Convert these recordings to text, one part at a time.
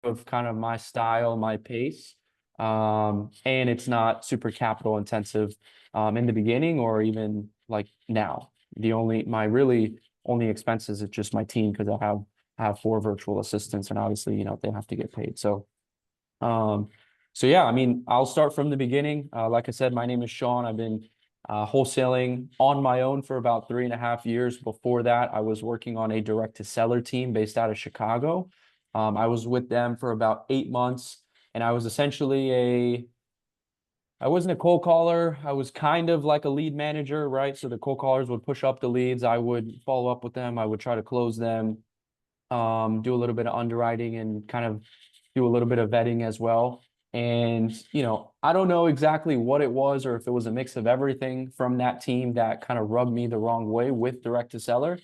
of kind of my style, my pace. And it's not super capital intensive in the beginning or even like now. My really only expenses is just my team because I have four virtual assistants and obviously, they have to get paid. Um, so yeah, I mean, I'll start from the beginning. Like I said, my name is Sean. I've been wholesaling on my own for about 3.5 years. Before that, I was working on a direct to seller team based out of Chicago. I was with them for about 8 months, and I was essentially I wasn't a cold caller. I was kind of like a lead manager, right? So the cold callers would push up the leads. I would follow up with them. I would try to close them, do a little bit of underwriting and kind of do a little bit of vetting as well. And, I don't know exactly what it was or if it was a mix of everything from that team that kind of rubbed me the wrong way with direct to seller.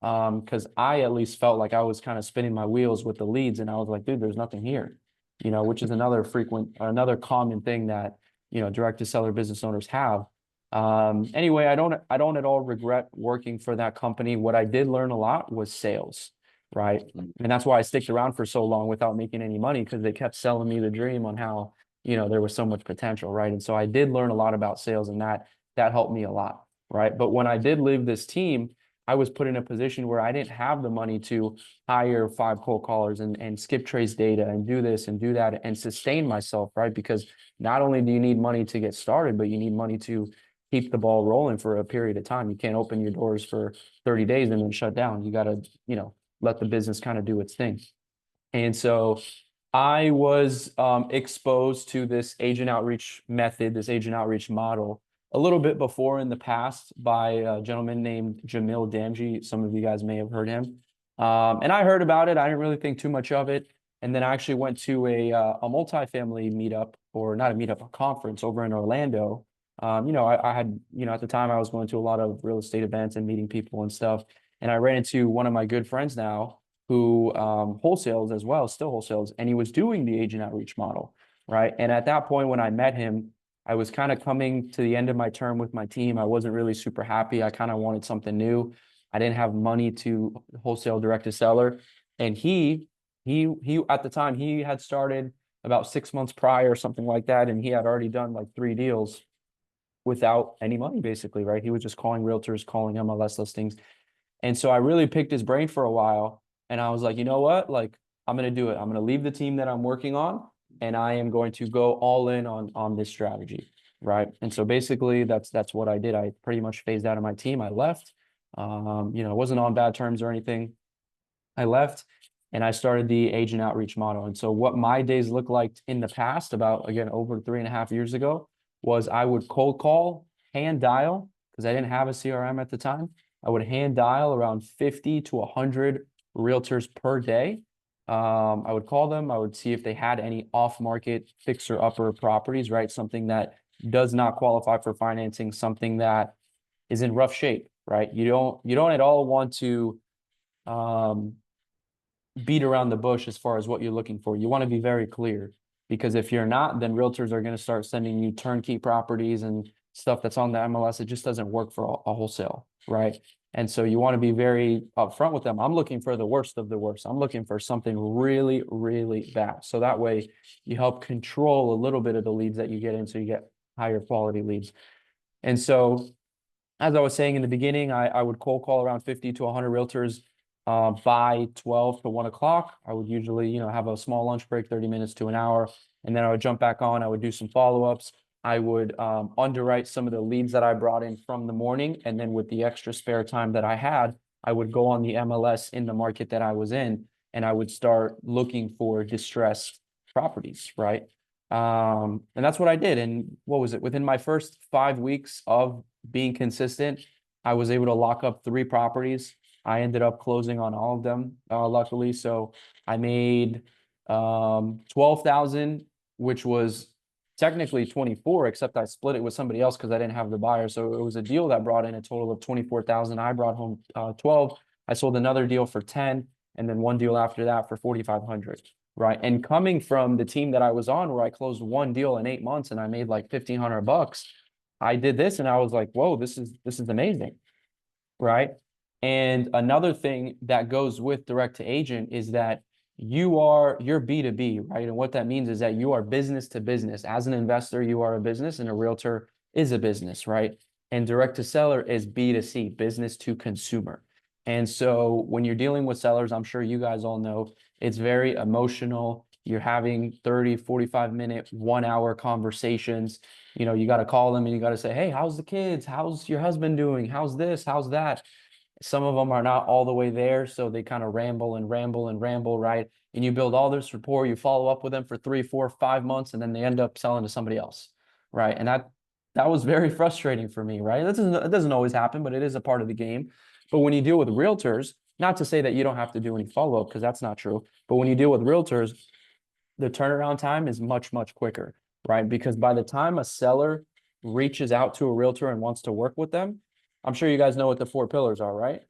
Because I at least felt like I was kind of spinning my wheels with the leads and I was like, dude, there's nothing here, which is another common thing that, direct to seller business owners have. Anyway, I don't at all regret working for that company. What I did learn a lot was sales, right? And that's why I sticked around for so long without making any money because they kept selling me the dream on how, there was so much potential, right? And so I did learn a lot about sales and that helped me a lot, right? But when I did leave this team, I was put in a position where I didn't have the money to hire 5 cold callers and skip trace data and do this and do that and sustain myself, right? Because not only do you need money to get started, but you need money to keep the ball rolling for a period of time. You can't open your doors for 30 days and then shut down. You got to, let the business kind of do its thing. And so I was exposed to this agent outreach method, this agent outreach model a little bit before in the past by a gentleman named Jamil Damji. Some of you guys may have heard him. And I heard about it. I didn't really think too much of it. And then I actually went to a multifamily meetup, or not a meetup, a conference over in Orlando. I had, at the time I was going to a lot of real estate events and meeting people and stuff. And I ran into one of my good friends now who wholesales as well, still wholesales, and he was doing the agent outreach model, right? And at that point, when I met him, I was kind of coming to the end of my term with my team. I wasn't really super happy. I kind of wanted something new. I didn't have money to wholesale direct to seller, and he at the time he had started about 6 months prior or something like that, and he had already done like 3 deals without any money, basically, right? He was just calling realtors, calling MLS listings. And so I really picked his brain for a while. And I was like, you know what? Like, I'm going to do it. I'm going to leave the team that I'm working on and I am going to go all in on this strategy. Right. And so basically that's what I did. I pretty much phased out of my team. I left. It wasn't on bad terms or anything. I left and I started the agent outreach model. And so what my days looked like in the past, about again over 3.5 years ago, was I would cold call, hand dial, because I didn't have a CRM at the time. I would hand dial around 50 to 100 realtors per day. I would call them. I would see if they had any off-market fixer upper properties, right? Something that does not qualify for financing, something that is in rough shape, right? You don't at all want to um, beat around the bush as far as what you're looking for. You want to be very clear because if you're not, then realtors are going to start sending you turnkey properties and stuff that's on the MLS. It just doesn't work for a wholesale, right? And so you want to be very upfront with them. I'm looking for the worst of the worst. I'm looking for something really, really bad. So that way you help control a little bit of the leads that you get in so you get higher quality leads. And so as I was saying in the beginning, I would cold call around 50 to 100 realtors by 12 to 1 o'clock. I would usually, have a small lunch break, 30 minutes to an hour, and then I would jump back on. I would do some follow-ups. I would underwrite some of the leads that I brought in from the morning, and then with the extra spare time that I had, I would go on the MLS in the market that I was in, and I would start looking for distressed properties, right? And that's what I did. And what was it? Within my first 5 weeks of being consistent, I was able to lock up 3 properties. I ended up closing on all of them, luckily. So I made 12,000, which was technically 24, except I split it with somebody else because I didn't have the buyer. So it was a deal that brought in a total of 24,000. I brought home 12. I sold another deal for 10, and then one deal after that for 4,500. Right. And coming from the team that I was on, where I closed one deal in 8 months and I made like $1,500, I did this and I was like, whoa, this is amazing. Right. And another thing that goes with direct to agent is that you're B2B, right? And what that means is that you are business to business. As an investor, you are a business, and a realtor is a business, right? And direct to seller is B2C, business to consumer. And so when you're dealing with sellers, I'm sure you guys all know it's very emotional. You're having 30, 45-minute, 1 hour conversations. You got to call them and you got to say, hey, how's the kids? How's your husband doing? How's this? How's that? Some of them are not all the way there, so they kind of ramble and ramble and ramble, right? And you build all this rapport, you follow up with them for 3, 4, 5 months, and then they end up selling to somebody else, right? And that was very frustrating for me, right? It doesn't always happen, but it is a part of the game. But when you deal with realtors, not to say that you don't have to do any follow-up, because that's not true, but when you deal with realtors, the turnaround time is much, much quicker, right? Because by the time a seller reaches out to a realtor and wants to work with them, I'm sure you guys know what the 4 pillars are, right?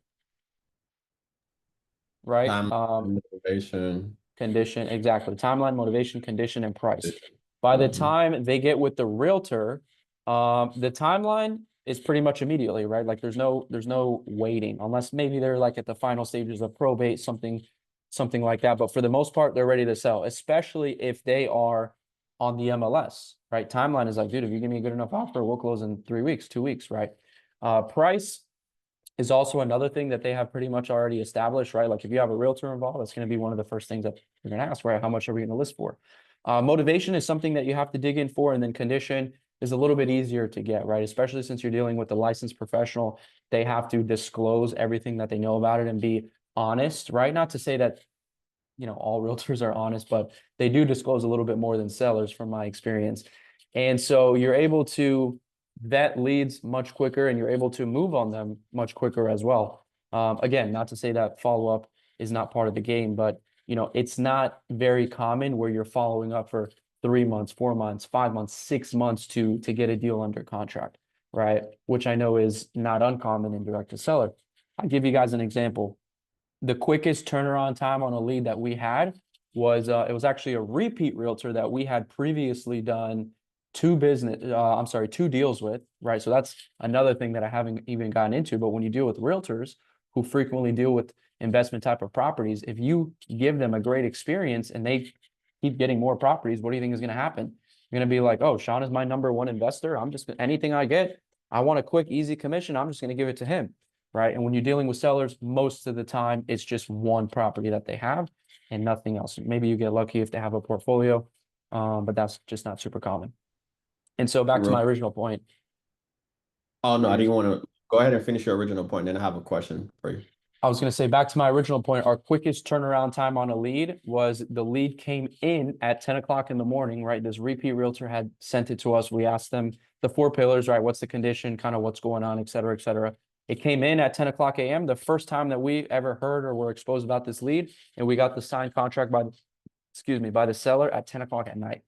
Right? Time, motivation, Condition, exactly. Timeline, motivation, condition, and price. condition. By the Mhm. time they get with the realtor, the timeline is pretty much immediately, right? Like there's no waiting unless maybe they're like at the final stages of probate, something like that. But for the most part, they're ready to sell, especially if they are on the MLS, right? Timeline is like, dude, if you give me a good enough offer, we'll close in 3 weeks, 2 weeks, right? Price is also another thing that they have pretty much already established, right? Like if you have a realtor involved, that's going to be one of the first things that you're going to ask, right? How much are we going to list for? Motivation is something that you have to dig in for, and then condition is a little bit easier to get, right? Especially since you're dealing with a licensed professional, they have to disclose everything that they know about it and be honest, right? Not to say that all realtors are honest, but they do disclose a little bit more than sellers from my experience. And so you're able to vet leads much quicker and you're able to move on them much quicker as well. Again, not to say that follow-up is not part of the game, but it's not very common where you're following up for 3 months, 4 months, 5 months, 6 months to get a deal under contract, right? Which I know is not uncommon in direct to seller. I'll give you guys an example. The quickest turnaround time on a lead that we had was it was actually a repeat realtor that we had previously done two deals with, right? So that's another thing that I haven't even gotten into. But when you deal with realtors who frequently deal with investment type of properties, if you give them a great experience and they keep getting more properties, what do you think is going to happen? You're going to be like, oh, Sean is my number one investor. I'm just anything I get, I want a quick, easy commission. I'm just going to give it to him, right? And when you're dealing with sellers, most of the time it's just one property that they have and nothing else. Maybe you get lucky if they have a portfolio, but that's just not super common. And so back to my Real. original point. Oh no, What I were you didn't want to go ahead and finish your original point. Then I have a question for you. I was going to say back to my original point, our quickest turnaround time on a lead was the lead came in at 10 o'clock in the morning, right? This repeat realtor had sent it to us. We asked them the 4 pillars, right? What's the condition, kind of what's going on, et cetera, et cetera. It came in at 10 o'clock a.m. The first time that we ever heard or were exposed about this lead, and we got the signed contract by the seller at 10 o'clock at night,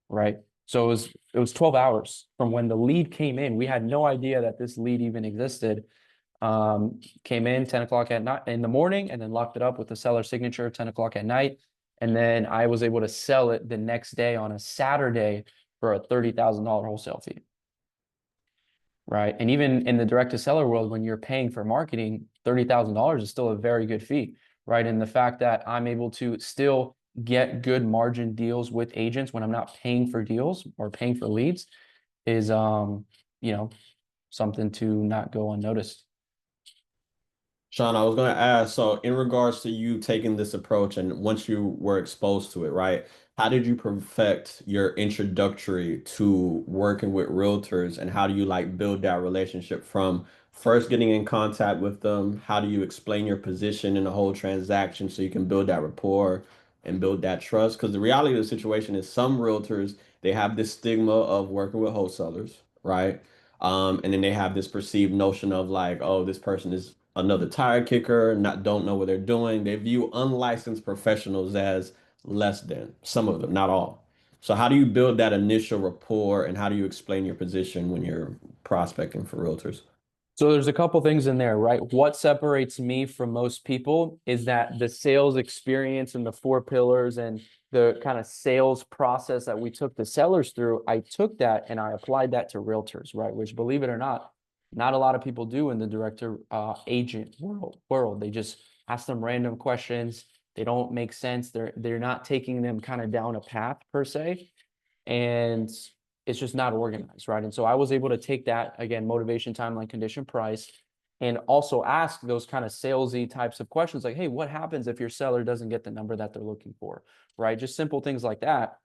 right? So it was 12 hours from when the lead came in. We had no idea that this lead even existed. Came in 10 o'clock at night in the morning and then locked it up with the seller signature 10 o'clock at night. And then I was able to sell it the next day on a Saturday for a $30,000 wholesale fee. Right. And even in the direct to seller world, when you're paying for marketing, $30,000 is still a very good fee. Right. And the fact that I'm able to still get good margin deals with agents when I'm not paying for deals or paying for leads is, you know, something to not go unnoticed. Sean, I was going to ask, so in regards to you taking this approach and once you were exposed to it, right? How did you perfect your introductory to working with realtors and how do you like build that relationship from first getting in contact with them? How do you explain your position in the whole transaction so you can build that rapport and build that trust? Because the reality of the situation is some realtors, they have this stigma of working with wholesalers, right? And then they have this perceived notion of like, oh, this person is another tire kicker, not don't know what they're doing. They view unlicensed professionals as less than, some of them, not all. So how do you build that initial rapport and how do you explain your position when you're prospecting for realtors? So there's a couple things in there, right? What separates me from most people is that the sales experience and the 4 pillars and the kind of sales process that we took the sellers through, I took that and I applied that to realtors, right? Which, believe it or not a lot of people do in the director agent world. They just ask them random questions. They don't make sense. They're not taking them kind of down a path per se, and it's just not organized, right? And so I was able to take that again, motivation, timeline, condition, price, and also ask those kind of salesy types of questions like, hey, what happens if your seller doesn't get the number that they're looking for, right? Just simple things like that,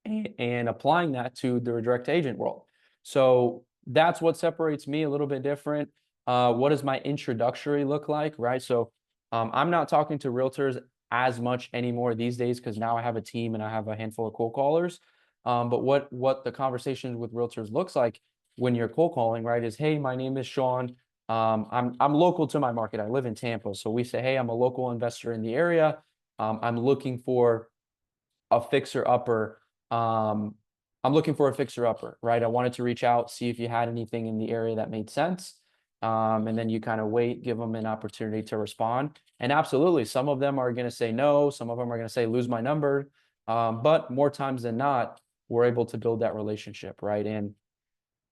and applying that to the direct agent world. So that's what separates me a little bit different. What does my introductory look like, right? So I'm not talking to realtors as much anymore these days because now I have a team and I have a handful of cold callers. But what the conversation with realtors looks like when you're cold calling, right, is, hey, my name is Sean. I'm local to my market. I live in Tampa, so we say, hey, I'm a local investor in the area. I'm looking for a fixer upper. Um, I'm looking for a fixer upper, right? I wanted to reach out, see if you had anything in the area that made sense. And then you kind of wait, give them an opportunity to respond. And absolutely, some of them are going to say no. Some of them are going to say, lose my number. But more times than not, we're able to build that relationship, right? And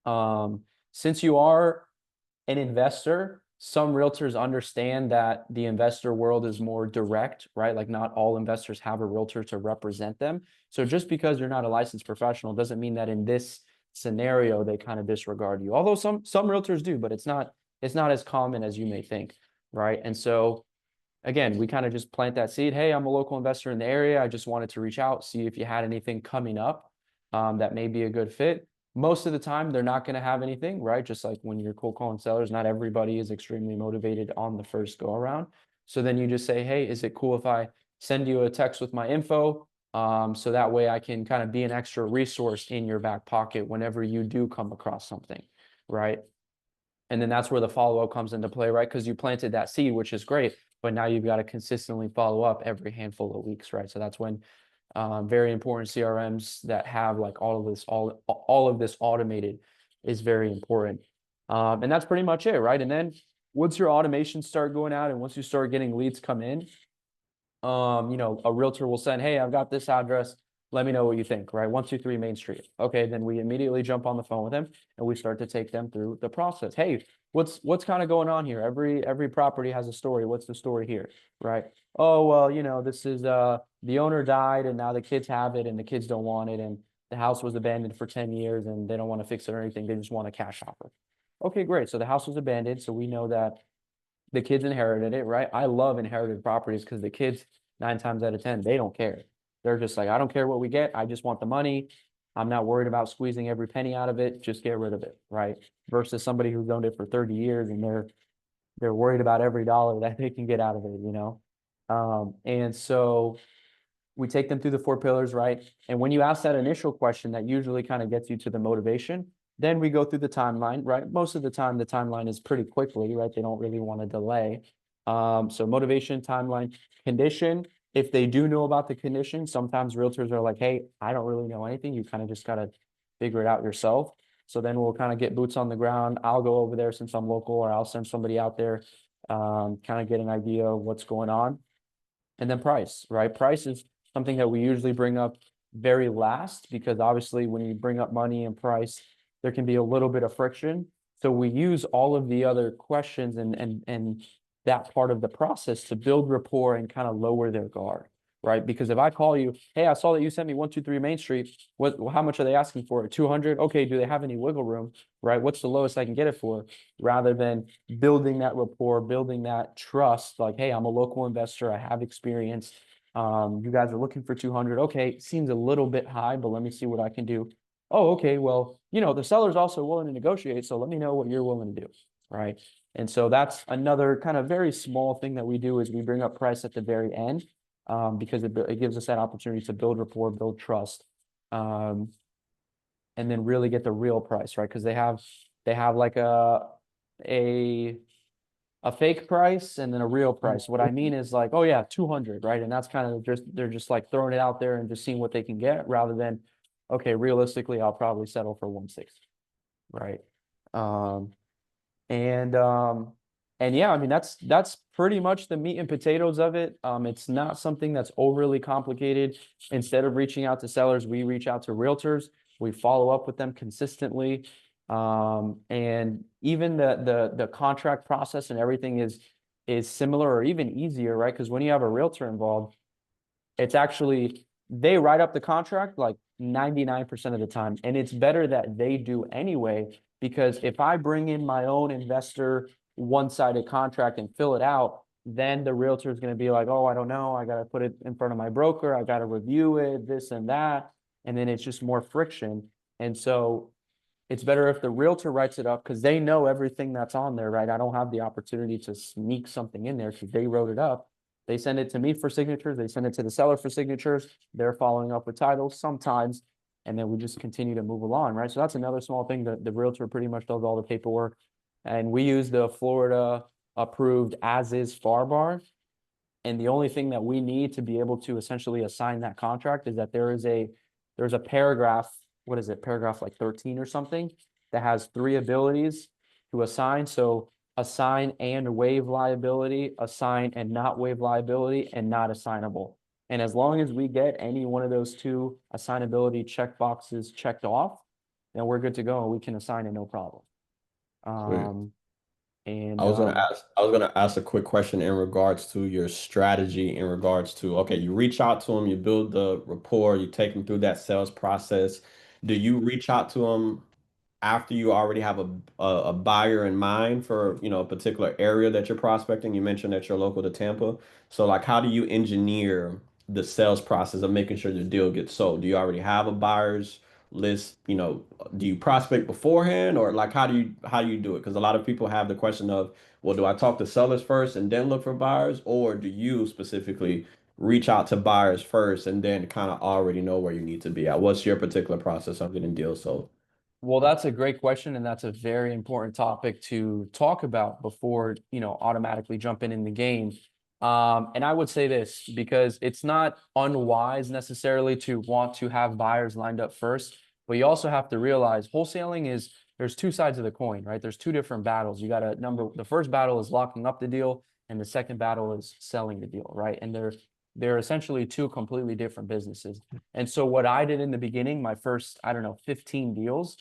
um, since you are an investor, some realtors understand that the investor world is more direct, right? Like not all investors have a realtor to represent them. So just because you're not a licensed professional doesn't mean that in this scenario they kind of disregard you. Although some realtors do, but it's not as common as you may think, right? And so again, we kind of just plant that seed. Hey, I'm a local investor in the area. I just wanted to reach out, see if you had anything coming up that may be a good fit. Most of the time, they're not going to have anything, right? Just like when you're cold calling sellers, not everybody is extremely motivated on the first go around. So then you just say, hey, is it cool if I send you a text with my info? So that way I can kind of be an extra resource in your back pocket whenever you do come across something, right? And then that's where the follow-up comes into play, right? Because you planted that seed, which is great, but now you've got to consistently follow up every handful of weeks, right? So that's when very important CRMs that have like all of this automated is very important. And that's pretty much it, right? And then once your automations start going out and once you start getting leads come in, a realtor will send, hey, I've got this address. Let me know what you think, right? 123 Main Street. Okay, then we immediately jump on the phone with them and we start to take them through the process. Hey, what's kind of going on here? Every property has a story. What's the story here, right? Oh, well, this is the owner died and now the kids have it and the kids don't want it and the house was abandoned for 10 years and they don't want to fix it or anything. They just want a cash offer. Okay, great. So the house was abandoned, so we know that the kids inherited it, right? I love inherited properties because the kids, 9 times out of 10, they don't care. They're just like, I don't care what we get. I just want the money. I'm not worried about squeezing every penny out of it. Just get rid of it, right? Versus somebody who's owned it for 30 years and they're worried about every dollar that they can get out of it. And so we take them through the 4 pillars, right? And when you ask that initial question, that usually kind of gets you to the motivation. Then we go through the timeline, right? Most of the time, the timeline is pretty quickly, right? They don't really want to delay. So motivation, timeline, condition. If they do know about the condition, sometimes realtors are like, hey, I don't really know anything. You kind of just got to figure it out yourself. So then we'll kind of get boots on the ground. I'll go over there since I'm local, or I'll send somebody out there, kind of get an idea of what's going on. And then price, right? Price is something that we usually bring up very last because obviously when you bring up money and price, there can be a little bit of friction. So we use all of the other questions and that part of the process to build rapport and kind of lower their guard, right? Because if I call you, hey, I saw that you sent me 123 Main Street. How much are they asking for? 200? Okay, do they have any wiggle room? Right? What's the lowest I can get it for? Rather than building that rapport, building that trust, like, hey, I'm a local investor, I have experience. You guys are looking for 200. Okay, seems a little bit high, but let me see what I can do. Oh, okay, well, the seller's also willing to negotiate, so let me know what you're willing to do, right? And so that's another kind of very small thing that we do is we bring up price at the very end, because it gives us that opportunity to build rapport, build trust, and then really get the real price, right? Because they have like a a fake price and then a real price. What I mean is like, oh yeah, 200, right? And that's kind of they're just like throwing it out there and just seeing what they can get rather than, okay, realistically, I'll probably settle for 160, right? Um, and um, and yeah, I mean that's pretty much the meat and potatoes of it. It's not something that's overly complicated. Instead of reaching out to sellers, we reach out to realtors. We follow up with them consistently. And even the contract process and everything is is similar or even easier, right? Because when you have a realtor involved, it's actually they write up the contract like 99% of the time. And it's better that they do anyway, because if I bring in my own investor one-sided contract and fill it out, then the realtor is going to be like, oh, I don't know. I got to put it in front of my broker. I got to review it, this and that. And then it's just more friction. And so it's better if the realtor writes it up because they know everything that's on there, right? I don't have the opportunity to sneak something in there because they wrote it up. They send it to me for signatures. They send it to the seller for signatures. They're following up with titles sometimes, and then we just continue to move along, right? So that's another small thing that the realtor pretty much does all the paperwork. And we use the Florida approved as is FAR bar. And the only thing that we need to be able to essentially assign that contract is that there's a paragraph, what is it, paragraph like 13 or something, that has three abilities to assign. So assign and waive liability, assign and not waive liability, and not assignable. And as long as we get any one of those two assignability check boxes checked off, then we're good to go and we can assign it no problem. Sweet. Um, and I was gonna ask a quick question in regards to your strategy in regards to, okay, you reach out to them, you build the rapport, you take them through that sales process. Do you reach out to them after you already have a buyer in mind for, a particular area that you're prospecting? You mentioned that you're local to Tampa. So like how do you engineer the sales process of making sure the deal gets sold? Do you already have a buyer's list? Do you prospect beforehand, or like how do you do it? Because a lot of people have the question of, well, do I talk to sellers first and then look for buyers, or do you specifically reach out to buyers first and then kind of already know where you need to be at? What's your particular process of getting deals sold? Well, that's a great question, and that's a very important topic to talk about before, automatically jumping in the game. And I would say this because it's not unwise necessarily to want to have buyers lined up first, but you also have to realize wholesaling is there's two sides of the coin, right? There's two different battles. You got to the first battle is locking up the deal, and the second battle is selling the deal, right? And they're essentially two completely different businesses. And so what I did in the beginning, my first, I don't know, 15 deals,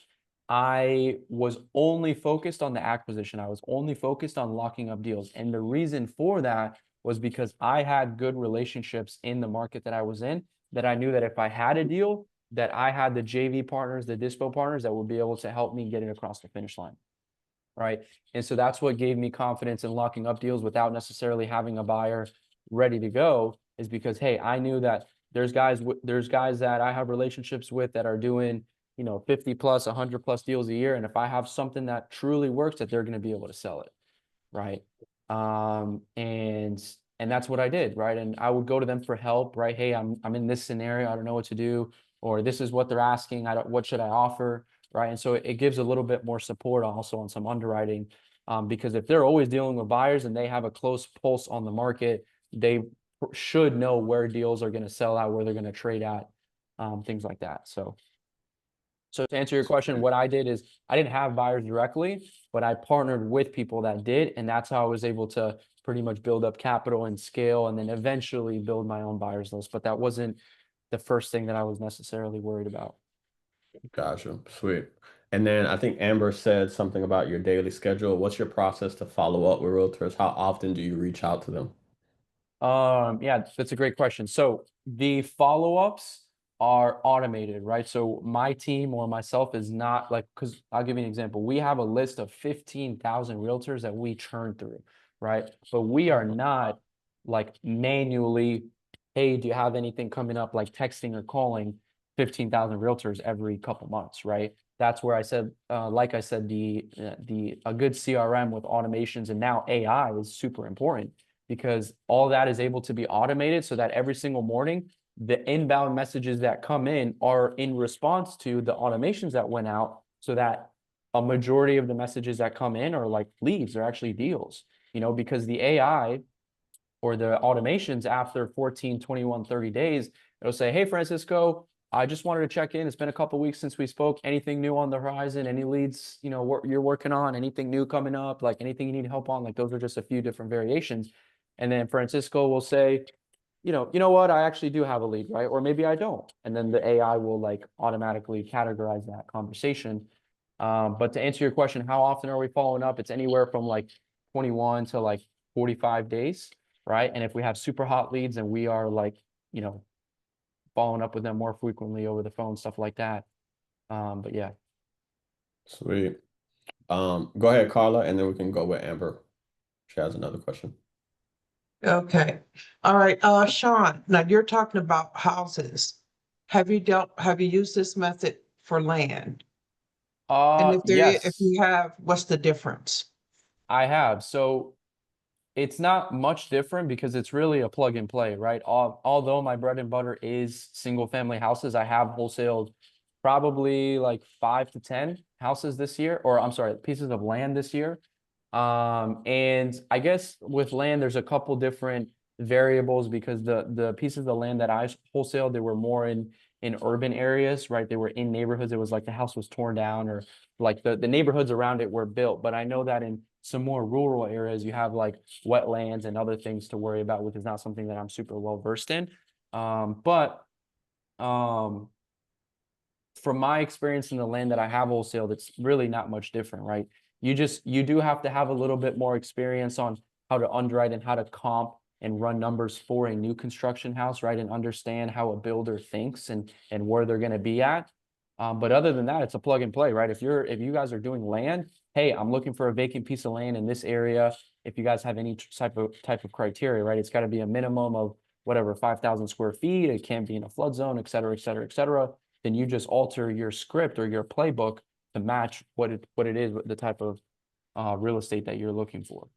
I was only focused on the acquisition. I was only focused on locking up deals. And the reason for that was because I had good relationships in the market that I was in, that I knew that if I had a deal, that I had the JV partners, the dispo partners that would be able to help me get it across the finish line. Right. And so that's what gave me confidence in locking up deals without necessarily having a buyer ready to go, is because, hey, I knew that there's guys that I have relationships with that are doing, 50 plus, 100 plus deals a year. And if I have something that truly works, that they're going to be able to sell it. Right. And that's what I did, right? And I would go to them for help, right? Hey, I'm in this scenario, I don't know what to do, or this is what they're asking. What should I offer? Right. And so it gives a little bit more support also on some underwriting. Because if they're always dealing with buyers and they have a close pulse on the market, they should know where deals are going to sell out, where they're going to trade at, things like that. So to answer your question, what I did is I didn't have buyers directly, but I partnered with people that did, and that's how I was able to pretty much build up capital and scale, and then eventually build my own buyers list. But that wasn't the first thing that I was necessarily worried about. Gotcha. Sweet. And then I think Amber said something about your daily schedule. What's your process to follow up with realtors? How often do you reach out to them? Yeah, that's a great question. So the follow-ups are automated, right? So my team or myself is not like, because I'll give you an example. We have a list of 15,000 realtors that we churn through, right? But we are not like manually, hey, do you have anything coming up, like texting or calling 15,000 realtors every couple months, right? That's where I said, like I said, the a good CRM with automations and now AI is super important, because all that is able to be automated so that every single morning, the inbound messages that come in are in response to the automations that went out, so that a majority of the messages that come in are like leads, they're actually deals, because the AI or the automations after 14, 21, 30 days, it'll say, hey, Francisco, I just wanted to check in. It's been a couple of weeks since we spoke. Anything new on the horizon? Any leads, you're working on? Anything new coming up? Like anything you need help on? Like those are just a few different variations. And then Francisco will say, you know what? I actually do have a lead, right? Or maybe I don't. And then the AI will like automatically categorize that conversation. But to answer your question, how often are we following up? It's anywhere from like 21 to like 45 days, right? And if we have super hot leads and we are like, you know, following up with them more frequently over the phone, stuff like that. But yeah. Sweet. Go ahead, Carla, and then we can go with Amber. She has another question. Okay. All right. Sean, now you're talking about houses. Have you used this method for land? And if Yes, you have, what's the difference? I have. So it's not much different because it's really a plug and play, right? Although my bread and butter is single family houses, I have wholesaled probably like 5 to 10 houses this year, or I'm sorry, pieces of land this year. And I guess with land, there's a couple different variables because the pieces of land that I wholesaled, they were more in urban areas, right? They were in neighborhoods. It was like the house was torn down or like the neighborhoods around it were built. But I know that in some more rural areas, you have like wetlands and other things to worry about, which is not something that I'm super well versed in. But from my experience in the land that I have wholesaled, it's really not much different, right? You do have to have a little bit more experience on how to underwrite and how to comp and run numbers for a new construction house, right? And understand how a builder thinks and where they're going to be at. But other than that, it's a plug and play, right? If you guys are doing land, hey, I'm looking for a vacant piece of land in this area. If you guys have any type of criteria, right? It's got to be a minimum of whatever 5,000 square feet. It can't be in a flood zone, et cetera, et cetera, et cetera. Then you just alter your script or your playbook to match what it is, the type of real estate that you're looking for.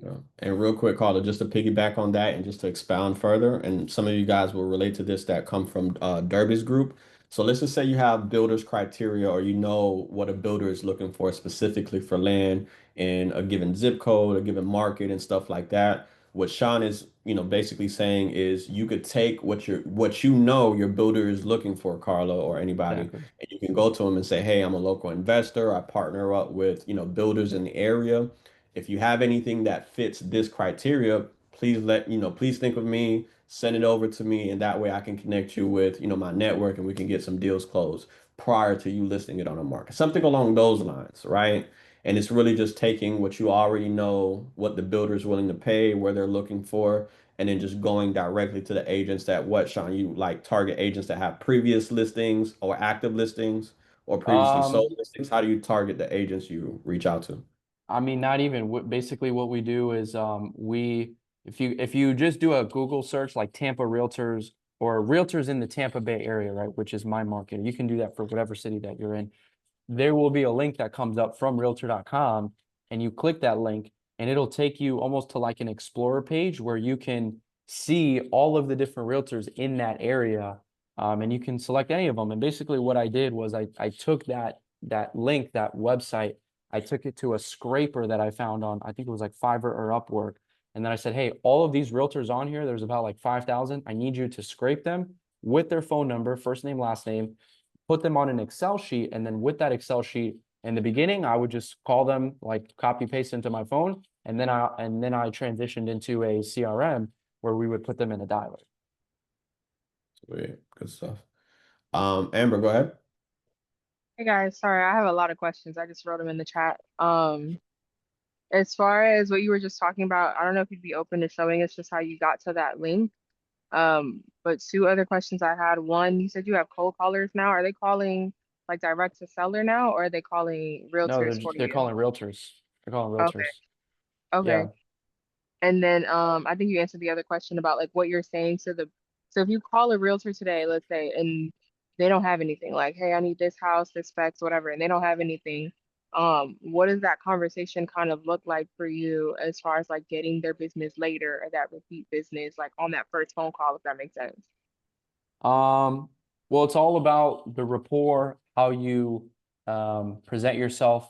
Yeah. And real quick, Carla, just to piggyback on that and just to expound further, and some of you guys will relate to this that come from Derby's group. So let's just say you have builder's criteria or you know what a builder is looking for specifically for land in a given zip code, a given market and stuff like that. What Sean is, basically saying is you could take what you know your builder is looking for, Carla, or anybody, Exactly. and you can go to them and say, hey, I'm a local investor. I partner up with, builders in the area. If you have anything that fits this criteria, please think of me, send it over to me, and that way I can connect you with, my network and we can get some deals closed prior to you listing it on the market. Something along those lines, right? And it's really just taking what you already know, what the builder is willing to pay, where they're looking for, and then just going directly to the agents that what, Sean, you like target agents that have previous listings or active listings or previously sold Um, listings. How do you target the agents you reach out to? I mean, not even basically what we do is if you just do a Google search like Tampa realtors or realtors in the Tampa Bay area, right, which is my market, you can do that for whatever city that you're in. There will be a link that comes up from realtor.com and you click that link and it'll take you almost to like an explorer page where you can see all of the different realtors in that area. And you can select any of them. And basically what I did was I took that link, that website, I took it to a scraper that I found on, I think it was like Fiverr or Upwork. And then I said, hey, all of these realtors on here, there's about like 5,000. I need you to scrape them with their phone number, first name, last name, put them on an Excel sheet. And then with that Excel sheet in the beginning, I would just call them, like copy paste into my phone. And then I transitioned into a CRM where we would put them in a dialer. Sweet. Good stuff. Amber, go ahead. Hey guys, sorry, I have a lot of questions. I just wrote them in the chat. As far as what you were just talking about, I don't know if you'd be open to showing us just how you got to that link. But two other questions I had. One, you said you have cold callers now. Are they calling like direct to seller now, or are they calling No, realtors for they're you? calling realtors. They're calling Okay, realtors. Yeah. okay. And then I think you answered the other question about like what you're saying to the so if you call a realtor today, let's say, and they don't have anything, like, hey, I need this house, this specs, whatever, and they don't have anything, what does that conversation kind of look like for you as far as like getting their business later or that repeat business, like on that first phone call, if that makes sense? Um, well, it's all about the rapport, how you present yourself.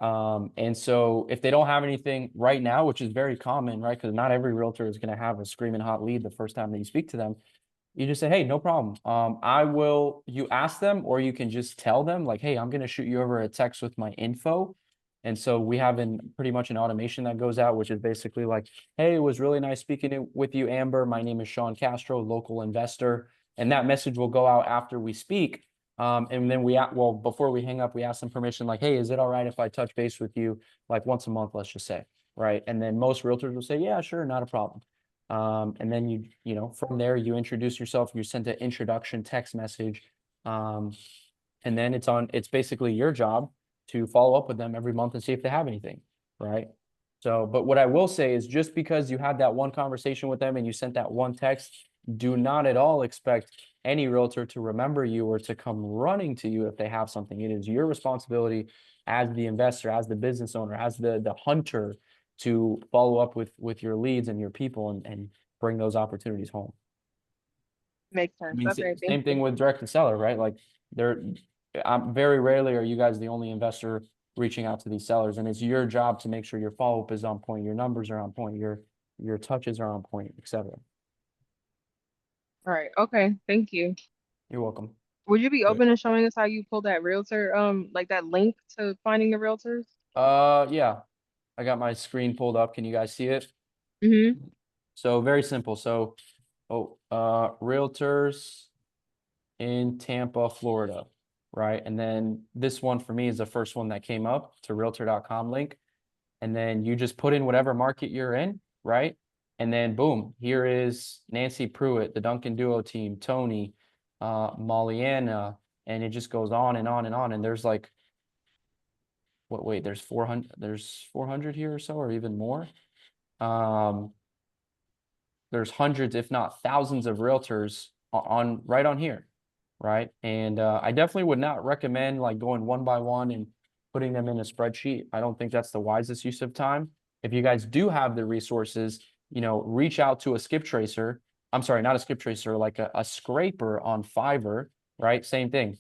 And so if they don't have anything right now, which is very common, right? Because not every realtor is going to have a screaming hot lead the first time that you speak to them. You just say, hey, no problem. You ask them, or you can just tell them like, hey, I'm going to shoot you over a text with my info. And so we have pretty much an automation that goes out, which is basically like, hey, it was really nice speaking with you, Amber. My name is Sean Castro, local investor. And that message will go out after we speak. And then before we hang up, we ask them permission, like, hey, is it all right if I touch base with you like once a month, let's just say. right? And then most realtors will say, yeah, sure, not a problem. And then from there, you introduce yourself, you send an introduction text message. And then it's basically your job to follow up with them every month and see if they have anything, right? So, but what I will say is just because you had that one conversation with them and you sent that one text, do not at all expect any realtor to remember you or to come running to you if they have something. It is your responsibility as the investor, as the business owner, as the hunter to follow up with your leads and your people and bring those opportunities home. Makes I sense. mean, Okay, same thank thing you. with direct to seller, right? Like very rarely are you guys the only investor reaching out to these sellers, and it's your job to make sure your follow-up is on point, your numbers are on point, your touches are on point, etc. All right. Okay, thank you. You're welcome. Would you be Good. open to showing us how you pull that realtor, like that link to finding the realtors? Yeah, I got my screen pulled up. Can you guys see it? Mm-hmm. So very simple. So, realtors in Tampa, Florida, right? And then this one for me is the first one that came up to realtor.com link. And then you just put in whatever market you're in, right? And then boom, here is Nancy Pruitt, the Duncan Duo team, Tony, Molliana, and it just goes on and on and on. And there's like, wait, there's 400 here or so, or even more. There's hundreds, if not thousands of realtors on right on here, right? And I definitely would not recommend like going one by one and putting them in a spreadsheet. I don't think that's the wisest use of time. If you guys do have the resources, reach out to a skip tracer. I'm sorry, not a skip tracer, like a scraper on Fiverr, right? Same thing.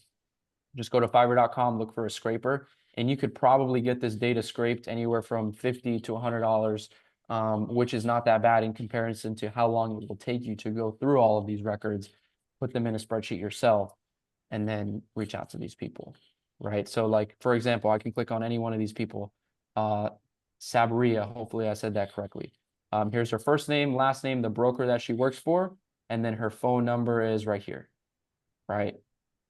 Just go to fiverr.com, look for a scraper, and you could probably get this data scraped anywhere from $50 to $100, which is not that bad in comparison to how long it will take you to go through all of these records, put them in a spreadsheet yourself, and then reach out to these people, right? So like, for example, I can click on any one of these people. Sabria, hopefully I said that correctly. Here's her first name, last name, the broker that she works for, and then her phone number is right here, right?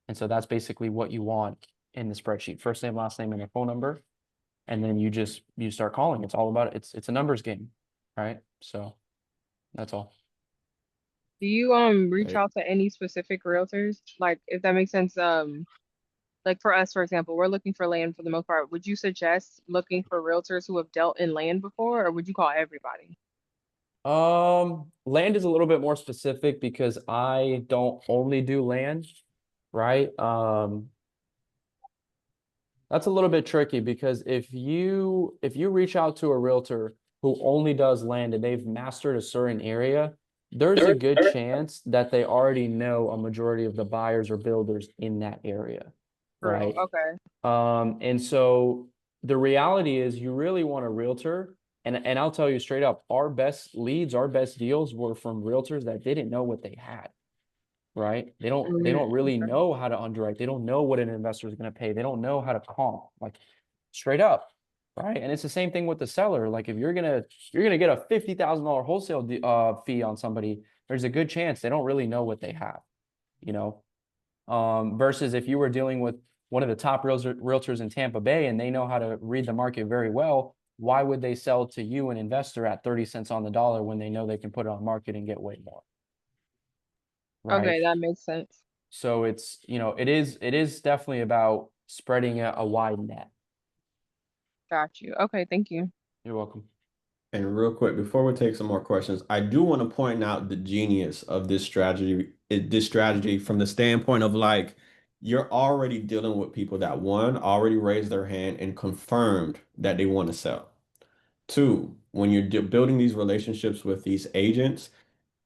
And so that's basically what you want in the spreadsheet. First name, last name, and a phone number. And then you start calling. It's all about it. It's a numbers game, right? So that's all. Do you reach Hey, out to any specific realtors? Like, if that makes sense, like for us, for example, we're looking for land for the most part. Would you suggest looking for realtors who have dealt in land before, or would you call everybody? Land is a little bit more specific because I don't only do land, right? That's a little bit tricky because if you reach out to a realtor who only does land and they've mastered a certain area, there's a good chance that they already know a majority of the buyers or builders in that area, True. right? Okay. And so the reality is you really want a realtor, and I'll tell you straight up, our best leads, our best deals were from realtors that didn't know what they had, right? They don't really Okay. know how to underwrite. They don't know what an investor is going to pay. They don't know how to comp, like straight up, right? And it's the same thing with the seller. Like if you're gonna get a $50,000 wholesale fee on somebody, there's a good chance they don't really know what they have, you know. Versus if you were dealing with one of the top realtors in Tampa Bay and they know how to read the market very well, why would they sell to you, an investor, at 30 cents on the dollar when they know they can put it on market and get way more, right? Okay, that makes sense. So it is definitely about spreading a wide net. Got you. Okay, thank you. You're welcome. and real quick, before we take some more questions, I do want to point out the genius of this strategy from the standpoint of like you're already dealing with people that one already raised their hand and confirmed that they want to sell. Two, when you're building these relationships with these agents,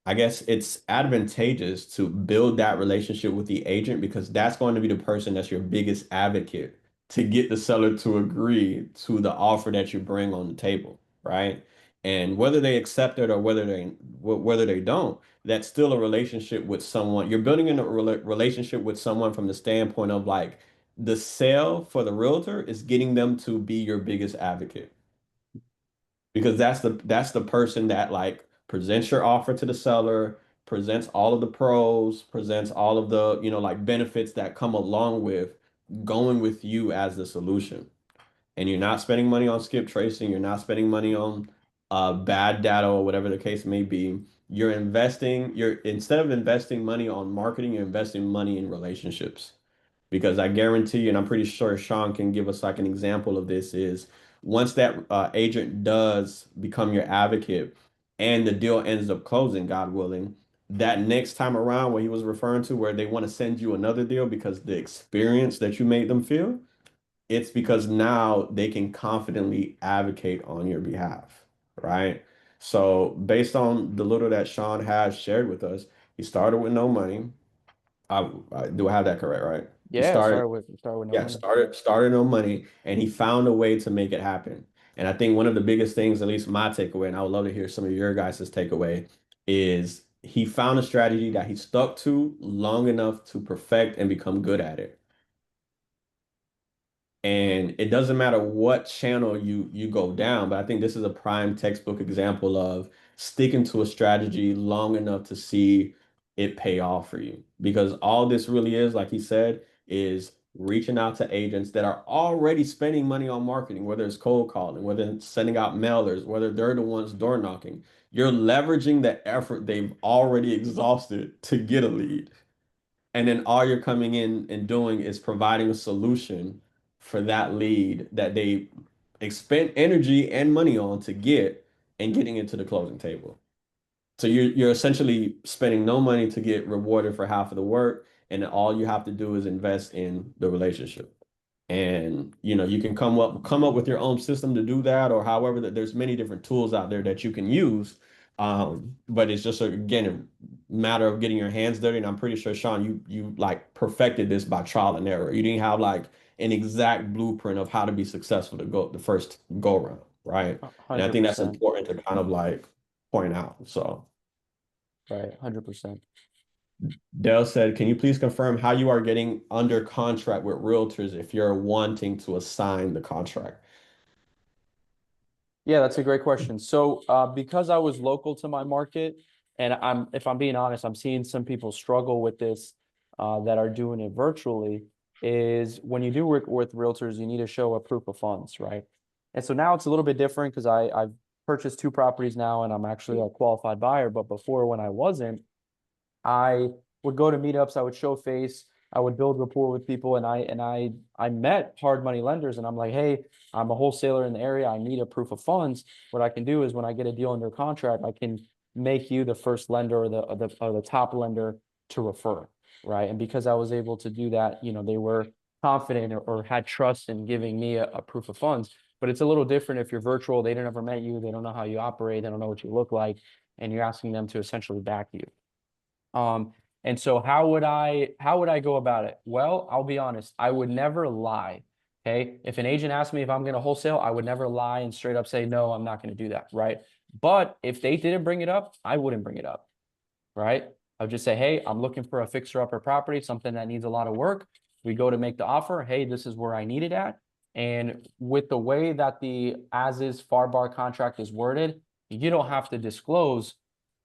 I guess it's advantageous to build that relationship with the agent because that's going to be the person that's your biggest advocate to get the seller to agree to the offer that you bring on the table, right? And whether they accept it or whether they don't, that's still a relationship with someone. You're building in a relationship with someone from the standpoint of like the sale for the realtor is getting them to be your biggest advocate because that's the person that like presents your offer to the seller, presents all of the pros, presents all of the like benefits that come along with going with you as the solution. and you're not spending money on skip tracing, you're not spending money on bad data or whatever the case may be, you're instead of investing money on marketing, you're investing money in relationships. Because I guarantee you, and I'm pretty sure Sean can give us like an example of this, is once that agent does become your advocate and the deal ends up closing, God willing, that next time around what he was referring to, where they want to send you another deal because the experience that you made them feel, it's because now they can confidently advocate on your behalf, right? So based on the little that Sean has shared with us, he started with no money. I do I have that correct, right? He Yeah, start with no yeah, money. started no money, and he found a way to make it happen. And I think one of the biggest things, at least my takeaway, and I would love to hear some of your guys' takeaway, is he found a strategy that he stuck to long enough to perfect and become good at it. And it doesn't matter what channel you go down, but I think this is a prime textbook example of sticking to a strategy long enough to see it pay off for you. Because all this really is, like he said, is reaching out to agents that are already spending money on marketing, whether it's cold calling, whether it's sending out mailers, whether they're the ones door knocking. You're leveraging the effort they've already exhausted to get a lead. And then all you're coming in and doing is providing a solution for that lead that they expend energy and money on to get and getting it to the closing table. So you're essentially spending no money to get rewarded for half of the work, and all you have to do is invest in the relationship. And you can come up with your own system to do that, or however that there's many different tools out there that you can use. But it's just again a matter of getting your hands dirty. And I'm pretty sure, Sean, you like perfected this by trial and error. You didn't have like an exact blueprint of how to be successful to go the first go around, right? And I think that's 100%. important to kind of like point out. So Right, 100%. Dell said, can you please confirm how you are getting under contract with realtors if you're wanting to assign the contract? Yeah, that's a great question. So, because I was local to my market, and if I'm being honest, I'm seeing some people struggle with this, that are doing it virtually, is when you do work with realtors, you need to show a proof of funds, right? And so now it's a little bit different because I've purchased 2 properties now and I'm actually a qualified buyer. But before, when I wasn't, I would go to meetups, I would show face, I would build rapport with people, and I met hard money lenders, and I'm like, hey, I'm a wholesaler in the area. I need a proof of funds. What I can do is when I get a deal under contract, I can make you the first lender or the top lender to refer, right? And because I was able to do that, they were confident or had trust in giving me a proof of funds. But it's a little different if you're virtual. They never met you. They don't know how you operate. They don't know what you look like, and you're asking them to essentially back you. And so how would I go about it? Well, I'll be honest, I would never lie. Okay. If an agent asked me if I'm going to wholesale, I would never lie and straight up say, no, I'm not going to do that. Right. But if they didn't bring it up, I wouldn't bring it up. Right. I would just say, hey, I'm looking for a fixer upper property, something that needs a lot of work. We go to make the offer. Hey, this is where I need it at. And with the way that the as is FAR bar contract is worded, you don't have to disclose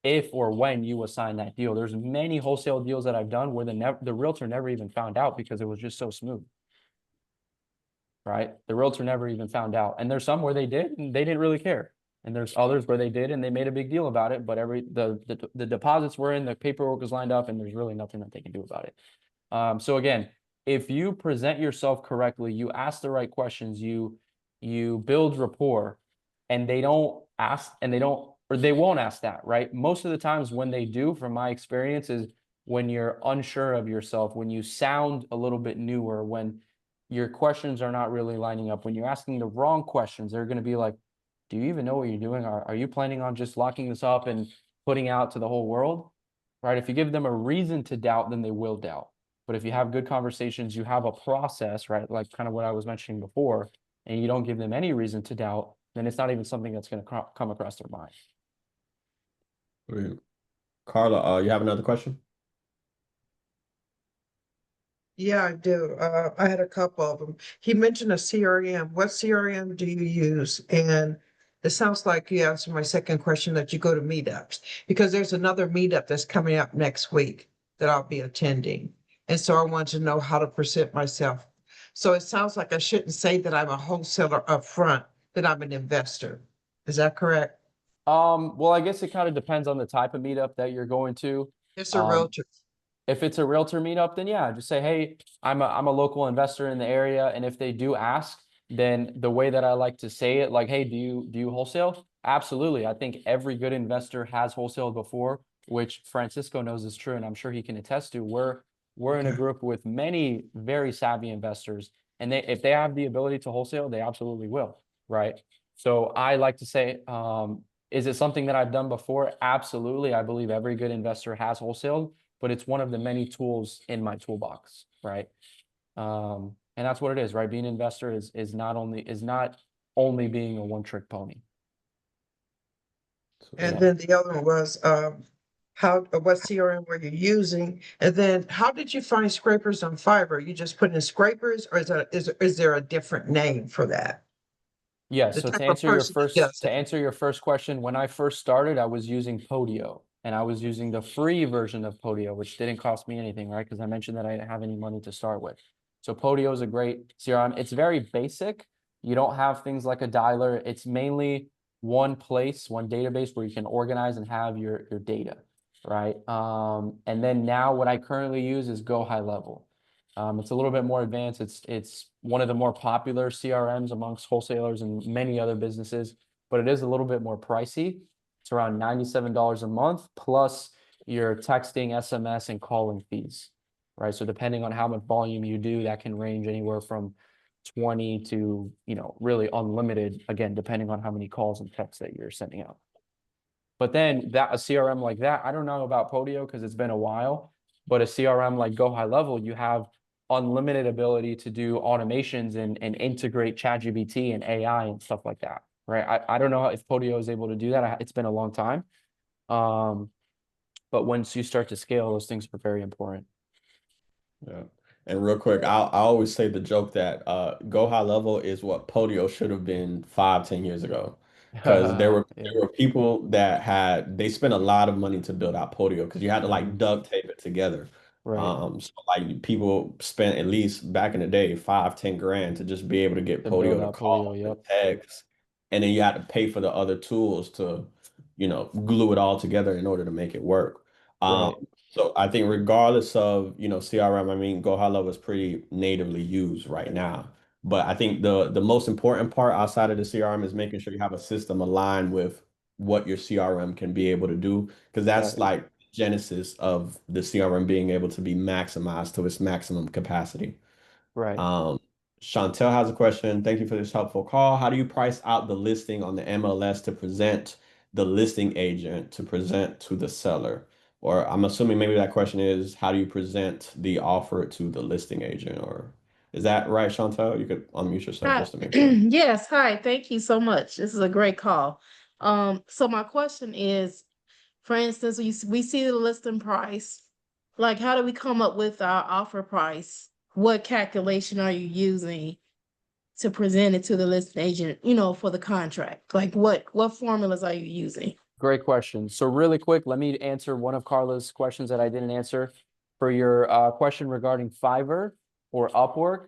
if or when you assign that deal. There's many wholesale deals that I've done where the realtor never even found out because it was just so smooth. Right? The realtor never even found out. And there's some where they did and they didn't really care. And there's others where they did and they made a big deal about it, but the deposits were in, the paperwork was lined up, and there's really nothing that they can do about it. So again, if you present yourself correctly, you ask the right questions, you build rapport, and they don't ask, and they won't ask that, right? Most of the times when they do, from my experience, is when you're unsure of yourself, when you sound a little bit newer, when your questions are not really lining up, when you're asking the wrong questions, they're going to be like, do you even know what you're doing? Are you planning on just locking this up and putting out to the whole world? Right? If you give them a reason to doubt, then they will doubt. But if you have good conversations, you have a process, right? Like kind of what I was mentioning before, and you don't give them any reason to doubt, then it's not even something that's going to come across their mind. Brilliant. Carla, you have another question? Yeah, I do. I had a couple of them. He mentioned a CRM. What CRM do you use? And it sounds like you answered my second question, that you go to meetups, because there's another meetup that's coming up next week that I'll be attending. And so I want to know how to present myself. So it sounds like I shouldn't say that I'm a wholesaler upfront, that I'm an investor. Is that correct? Well, I guess it kind of depends on the type of meetup that you're going to. It's a Um, realtor. if it's a realtor meetup, then yeah, just say, hey, I'm a local investor in the area. And if they do ask, then the way that I like to say it, like, hey, do you wholesale? Absolutely. I think every good investor has wholesaled before, which Francisco knows is true, and I'm sure he can attest to. We're in a Okay. group with many very savvy investors, and if they have the ability to wholesale, they absolutely will, right? So I like to say, is it something that I've done before? Absolutely. I believe every good investor has wholesaled, but it's one of the many tools in my toolbox, right? And that's what it is, right? Being an investor is not only being a one-trick pony. And Yeah. then the other one was, what CRM were you using? And then how did you find scrapers on Fiverr? You just put in scrapers, or is there a different name for that? Yeah, The so type of person that does to that. answer your first question, when I first started, I was using Podio, and I was using the free version of Podio, which didn't cost me anything, right? Because I mentioned that I didn't have any money to start with. So Podio is a great CRM. It's very basic. You don't have things like a dialer. It's mainly one place, one database where you can organize and have your data, right? And then now what I currently use is Go High Level. It's a little bit more advanced. It's one of the more popular CRMs amongst wholesalers and many other businesses, but it is a little bit more pricey. It's around $97 a month plus your texting, SMS, and calling fees, right? So depending on how much volume you do, that can range anywhere from 20 to, really unlimited, again, depending on how many calls and texts that you're sending out. But then a CRM like that, I don't know about Podio because it's been a while, but a CRM like Go High Level, you have unlimited ability to do automations and integrate ChatGPT and AI and stuff like that, right? I don't know if Podio is able to do that. It's been a long time. But once you start to scale, those things are very important. Yeah. And real quick, I always say the joke that Go High Level is what Podio should have been 5, 10 years ago. Because there were Yeah, there were people that they spent a lot of money to build out Podio because you had to like mhm, duct tape it together. right. So like people spent at least back in the day 5, 10 grand to just be able to get To build Podio to out Podio, call and yep, text, and then you had to pay for the other tools to, glue it all together in order to make it work. right, So I think regardless of, CRM, I mean, Go High Level is pretty natively used right now. But I think the most important part outside of the CRM is making sure you have a system aligned with what your CRM can be able to do, because that's right, like genesis of the CRM being able to be maximized to its maximum capacity. right. Um, Chantel has a question. Thank you for this helpful call. How do you price out the listing on the MLS to present the listing agent to present to the seller? Or I'm assuming maybe that question is, how do you present the offer to the listing agent? Or is that right, Chantel? You could unmute yourself Hi. just to make sure. Yes, hi. Thank you so much. This is a great call. So my question is, for instance, we see the listing price. Like, how do we come up with our offer price? What calculation are you using to present it to the listing agent, for the contract? Like, what formulas are you using? Great question. So really quick, let me answer one of Carla's questions that I didn't answer. For your question regarding Fiverr or Upwork,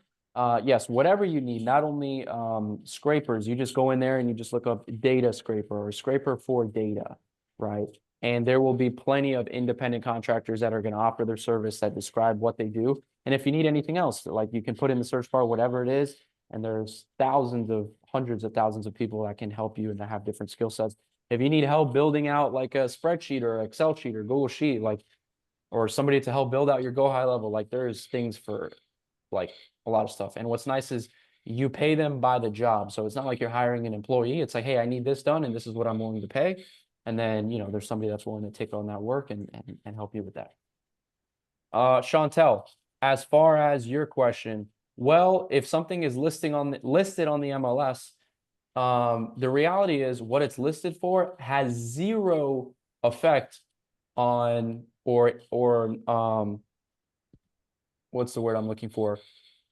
yes, whatever you need, not only scrapers, you just go in there and you just look up data scraper or scraper for data, right? And there will be plenty of independent contractors that are going to offer their service that describe what they do. And if you need anything else, like you can put in the search bar, whatever it is, and there's hundreds of thousands of people that can help you and that have different skill sets. If you need help building out like a spreadsheet or Excel sheet or Google Sheet, like, or somebody to help build out your Go High Level, like there's things for like a lot of stuff. And what's nice is you pay them by the job. So it's not like you're hiring an employee. It's like, hey, I need this done and this is what I'm willing to pay. And then, there's somebody that's willing to take on that work and help you with that. Chantel, as far as your question, well, if something is listed on the MLS, the reality is what it's listed for has zero effect on what's the word I'm looking for?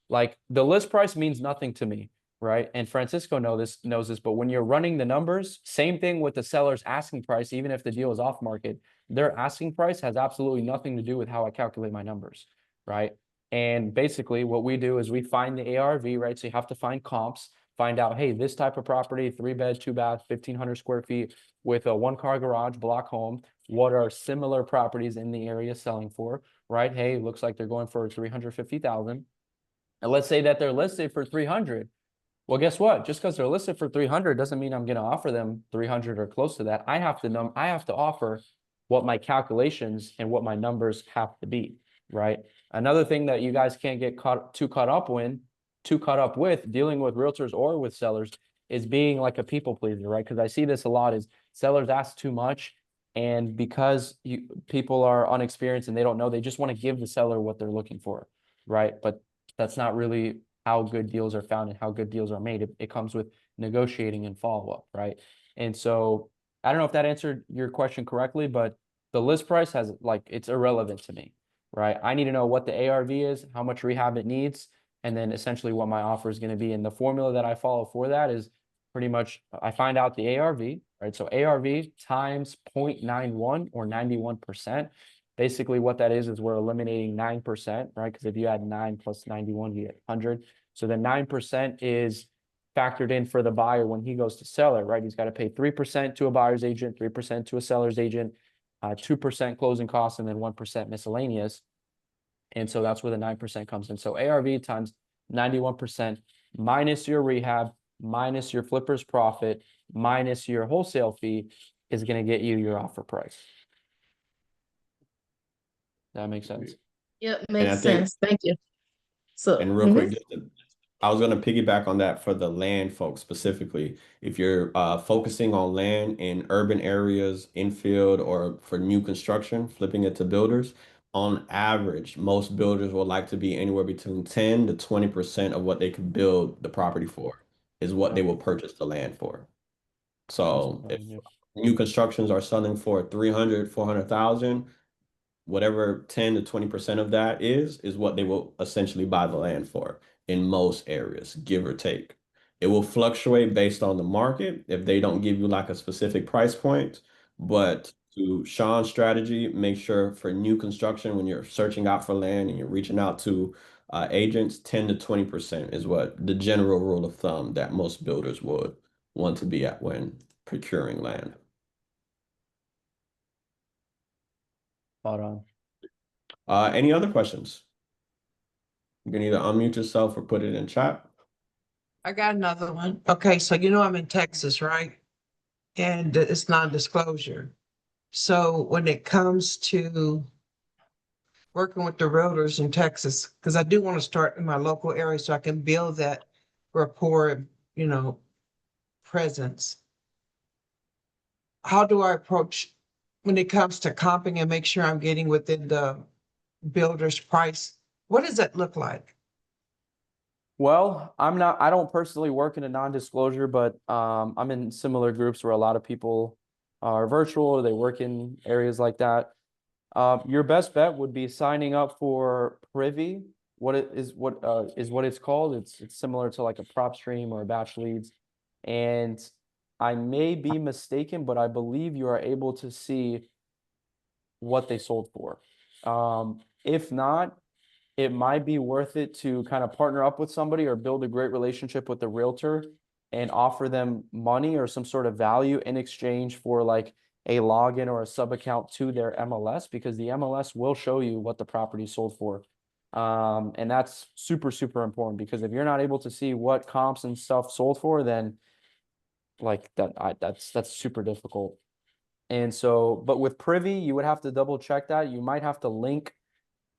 Like the list price means nothing to me, right? And Francisco knows this, but when you're running the numbers, same thing with the seller's asking price, even if the deal is off market, their asking price has absolutely nothing to do with how I calculate my numbers, right? And basically what we do is we find the ARV, right? So you have to find comps, find out, hey, this type of property, 3 bed, 2 bath, 1,500 square feet with a 1 car garage block home. What are similar properties in the area selling for, right? Hey, looks like they're going for 350,000. And let's say that they're listed for 300. Well, guess what? Just because they're listed for 300 doesn't mean I'm going to offer them 300 or close to that. I have to offer what my calculations and what my numbers have to be, right? Another thing that you guys can't get too caught up with dealing with realtors or with sellers is being like a people pleaser, right? Because I see this a lot is sellers ask too much, and because people are unexperienced and they don't know, they just want to give the seller what they're looking for, right? But that's not really how good deals are found and how good deals are made. It comes with negotiating and follow-up, right? And so I don't know if that answered your question correctly, but the list price has it's irrelevant to me, right? I need to know what the ARV is, how much rehab it needs, and then essentially what my offer is going to be. And the formula that I follow for that is pretty much I find out the ARV, right? So ARV times 0.91 or 91%. Basically what that is we're eliminating 9%, right? Because if you add 9 plus 91, you get 100. So the 9% is factored in for the buyer when he goes to sell it, right? He's got to pay 3% to a buyer's agent, 3% to a seller's agent, 2% closing costs, and then 1% miscellaneous. And so that's where the 9% comes in. So ARV times 91% minus your rehab, minus your flipper's profit, minus your wholesale fee is going to get you your offer price. That makes sense. Yep, And makes I think, sense. Thank you. So, and real quick, I was going to piggyback on that for the land folks specifically. If you're focusing on land in urban areas, infield, or for new construction, flipping it to builders, on average, most builders will like to be anywhere between 10 to 20% of what they could build the property for is what they will purchase the land for. So if new constructions are selling for 300, 400,000, whatever 10 to 20% of that is what they will essentially buy the land for in most areas, give or take. It will fluctuate based on the market if they don't give you like a specific price point. But to Sean's strategy, make sure for new construction, when you're searching out for land and you're reaching out to agents, 10 to 20% is what the general rule of thumb that most builders would want to be at when procuring land. Spot on. Any other questions? You can either unmute yourself or put it in chat. I got another one. Okay, so I'm in Texas, right? And it's non-disclosure. So when it comes to working with the realtors in Texas, because I do want to start in my local area so I can build that rapport, presence. How do I approach when it comes to comping and make sure I'm getting within the builder's price? What does that look like? Well, I don't personally work in a non-disclosure, but I'm in similar groups where a lot of people are virtual or they work in areas like that. Your best bet would be signing up for Privy. What it's called. It's similar to like a prop stream or a batch leads. And I may be mistaken, but I believe you are able to see what they sold for. If not, it might be worth it to kind of partner up with somebody or build a great relationship with the realtor and offer them money or some sort of value in exchange for like a login or a sub account to their MLS, because the MLS will show you what the property sold for. And that's super, super important, because if you're not able to see what comps and stuff sold for, then like that's super difficult. And so, but with Privy, you would have to double check that. You might have to link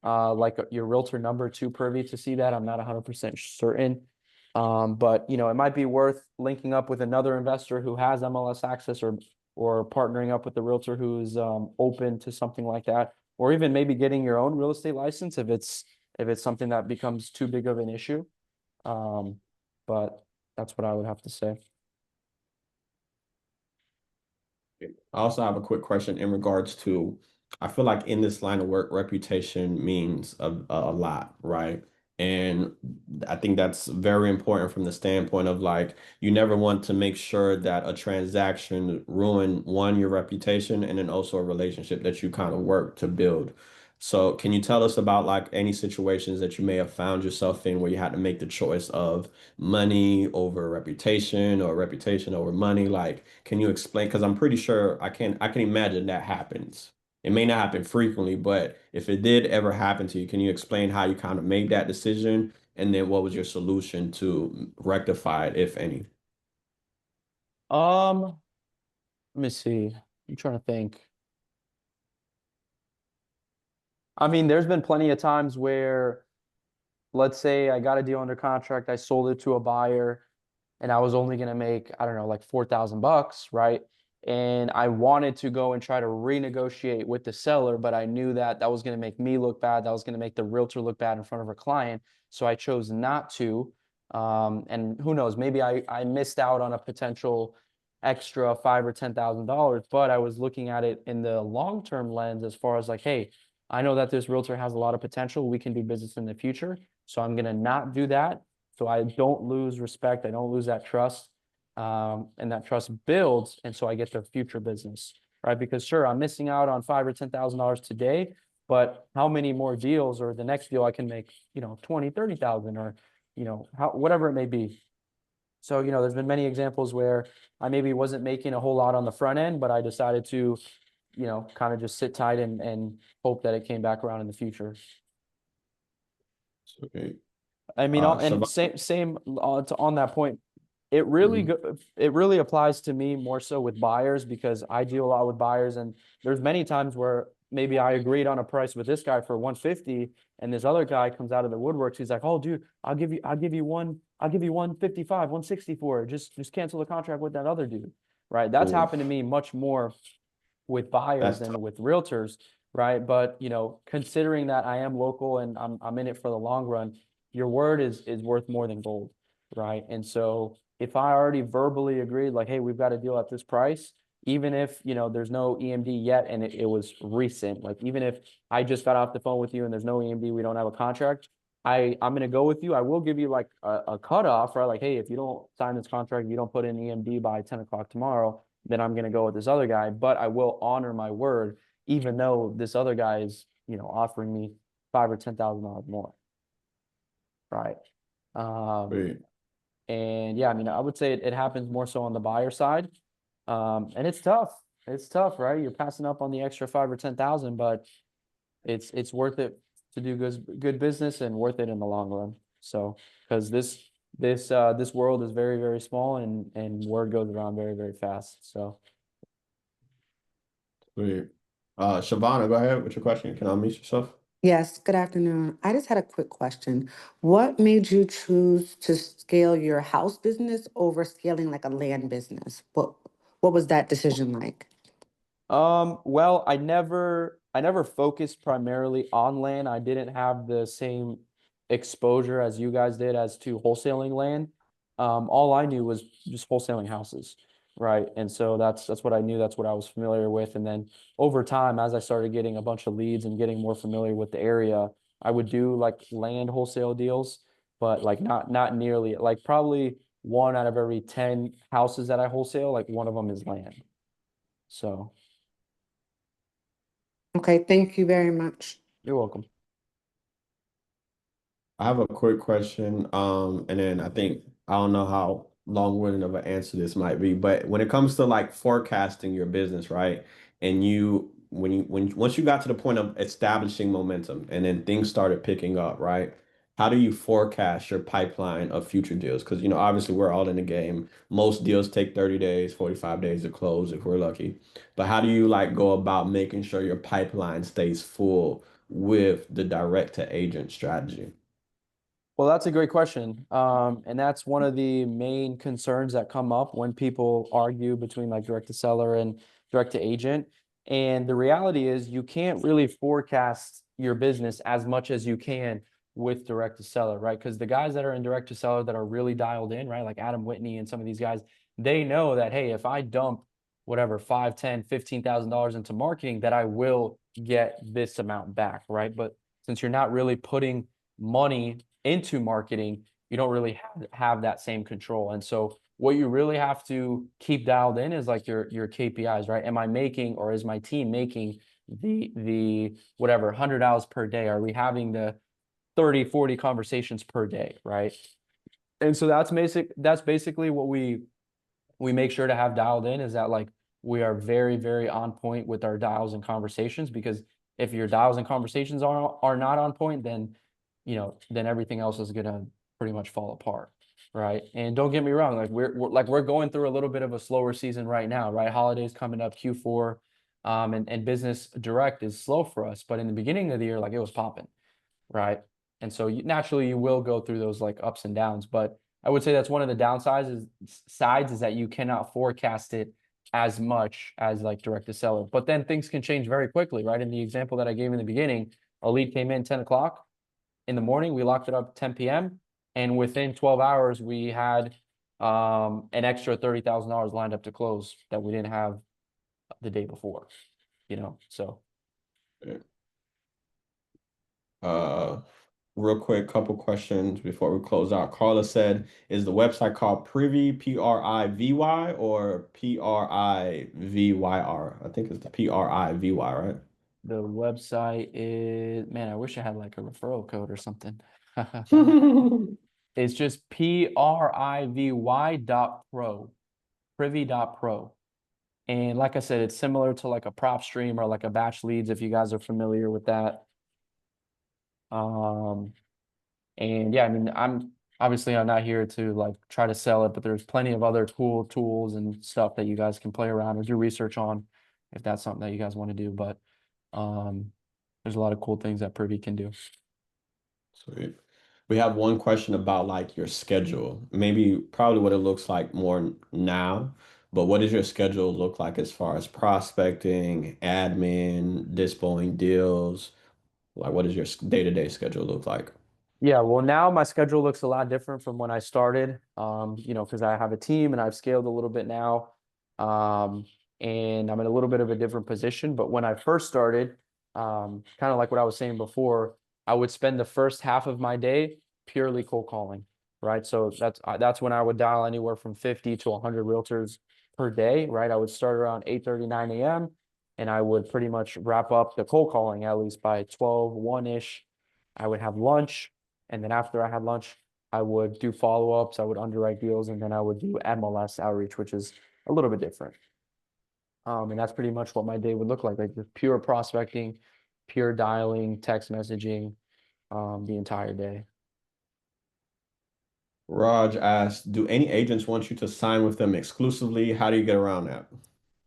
your realtor number to Privy to see that. I'm not 100% certain. But it might be worth linking up with another investor who has MLS access, or partnering up with the realtor who's open to something like that, or even maybe getting your own real estate license if it's something that becomes too big of an issue. But that's what I would have to say. I also have a quick question in regards to, I feel like in this line of work, reputation means a lot, right? And I think that's very important from the standpoint of like, you never want to make sure that a transaction ruin, one, your reputation, and then also a relationship that you kind of work to build. So can you tell us about like any situations that you may have found yourself in where you had to make the choice of money over reputation or reputation over money? Like, can you explain? Because I'm pretty sure I can imagine that happens. It may not happen frequently, but if it did ever happen to you, can you explain how you kind of made that decision? And then what was your solution to rectify it, if any? Um, Let me see. I'm trying to think. I mean, there's been plenty of times where, let's say I got a deal under contract, I sold it to a buyer, and I was only going to make, I don't know, like 4,000 bucks, right? And I wanted to go and try to renegotiate with the seller, but I knew that that was going to make me look bad. That was going to make the realtor look bad in front of her client. So I chose not to. And who knows, maybe I missed out on a potential extra five or $10,000, but I was looking at it in the long-term lens as far as like, hey, I know that this realtor has a lot of potential. We can do business in the future. So I'm going to not do that. So I don't lose respect. I don't lose that trust. And that trust builds. And so I get the future business, right? Because sure, I'm missing out on five or $10,000 today, but how many more deals or the next deal I can make, 20, 30,000 or, whatever it may be. So, there's been many examples where I maybe wasn't making a whole lot on the front end, but I decided to, kind of just sit tight and hope that it came back around in the future. Okay. I mean, and Siobhan, same on that point. It mhm. really applies to me more so with buyers because I deal a lot with buyers, and there's many times where maybe I agreed on a price with this guy for 150, and this other guy comes out of the woodworks. He's like, "Oh, dude, I'll give you 155, 160 for it. Just cancel the contract with that other dude." Right? That's happened to Oof, me much more with buyers that's tough. than with realtors, right? But considering that I am local and I'm in it for the long run, your word is worth more than gold, right? And so if I already verbally agreed, like, hey, we've got a deal at this price, even if there's no EMD yet and it was recent, like even if I just got off the phone with you and there's no EMD, we don't have a contract. I'm gonna go with you. I will give you like a cutoff, right? Like, hey, if you don't sign this contract, you don't put in EMD by 10 o'clock tomorrow, then I'm going to go with this other guy, but I will honor my word, even though this other guy is, offering me five or $10,000 more. Right. Um, Wait. and yeah, I mean, I would say it happens more so on the buyer side. And it's tough. It's tough, right? You're passing up on the extra five or 10,000, but it's worth it to do good business and worth it in the long run. So, because this world is very, very small and word goes around very, very fast. So Wait. Shavana, go ahead with your question. Can I unmute yourself? Yes, good afternoon. I just had a quick question. What made you choose to scale your house business over scaling like a land business? What was that decision like? Well, I never focused primarily on land. I didn't have the same exposure as you guys did as to wholesaling land. All I knew was just wholesaling houses, right? And so that's what I knew, that's what I was familiar with. And then over time, as I started getting a bunch of leads and getting more familiar with the area, I would do like land wholesale deals, but like not nearly, like probably one out of every 10 houses that I wholesale, like one of them is land. So Okay, thank you very much. you're welcome. I have a quick question. And then I don't know how long-winded of an answer this might be, but when it comes to like forecasting your business, right? And once you got to the point of establishing momentum and then things started picking up, right? How do you forecast your pipeline of future deals? Because obviously we're all in the game. Most deals take 30 days, 45 days to close if we're lucky. But how do you like go about making sure your pipeline stays full with the direct to agent strategy? Well, that's a great question. And that's one of the main concerns that come up when people argue between like direct to seller and direct to agent. And the reality is you can't really forecast your business as much as you can with direct to seller, right? Because the guys that are in direct to seller that are really dialed in, right? Like Adam Whitney and some of these guys, they know that, hey, if I dump whatever, 5, 10, $15,000 into marketing, that I will get this amount back, right? But since you're not really putting money into marketing, you don't really have that same control. And so what you really have to keep dialed in is like your KPIs, right? Am I making, or is my team making the whatever $100 per day? Are we having the 30, 40 conversations per day, right? And so that's basically what we make sure to have dialed in, is that like we are very, very on point with our dials and conversations, because if your dials and conversations are not on point, then then everything else is gonna pretty much fall apart. Right. And don't get me wrong, like we're going through a little bit of a slower season right now, right? Holidays coming up, Q4, and business direct is slow for us. But in the beginning of the year, like it was popping, right? And so naturally you will go through those like ups and downs, but I would say that's one of the downsides is sides is that you cannot forecast it as much as like direct to seller. But then things can change very quickly, right? In the example that I gave in the beginning, a lead came in 10 o'clock in the morning, we locked it up 10 p.m. and within 12 hours we had an extra $30,000 lined up to close that we didn't have the day before, so. Uh, Real quick, couple questions before we close out. Carla said, is the website called Privy, Privy, or Privyr? I think it's the Privy, right? The website is, man, I wish I had like a referral code or something. It's just privy.pro, privy.pro. And like I said, it's similar to like a prop stream or like a batch leads, if you guys are familiar with that. And yeah, I mean, I'm not here to like try to sell it, but there's plenty of other cool tools and stuff that you guys can play around or do research on if that's something that you guys want to do. But there's a lot of cool things that Privy can do. Sweet. We have one question about like your schedule. Maybe probably what it looks like more now, but what does your schedule look like as far as prospecting, admin, dispoing deals? Like what does your day-to-day schedule look like? Yeah, well, now my schedule looks a lot different from when I started, because I have a team and I've scaled a little bit now. Um, and I'm in a little bit of a different position. But when I first started, kind of like what I was saying before, I would spend the first half of my day purely cold calling, right? So that's when I would dial anywhere from 50 to 100 realtors per day, right? I would start around 8:30, 9 a.m. and I would pretty much wrap up the cold calling at least by 12, 1-ish. I would have lunch. And then after I had lunch, I would do follow-ups, I would underwrite deals, and then I would do MLS outreach, which is a little bit different. And that's pretty much what my day would look like just pure prospecting, pure dialing, text messaging, the entire day. Raj asked, do any agents want you to sign with them exclusively? How do you get around that?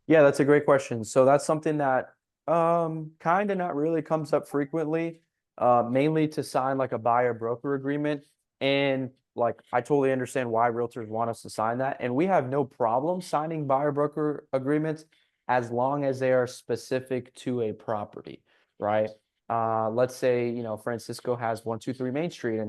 Yeah, that's a great question. So that's something that kind of not really comes up frequently, mainly to sign like a buyer broker agreement. And like I totally understand why realtors want us to sign that. And we have no problem signing buyer broker agreements as long as they are specific to a property, right? Let's say, Francisco has 123 Main Street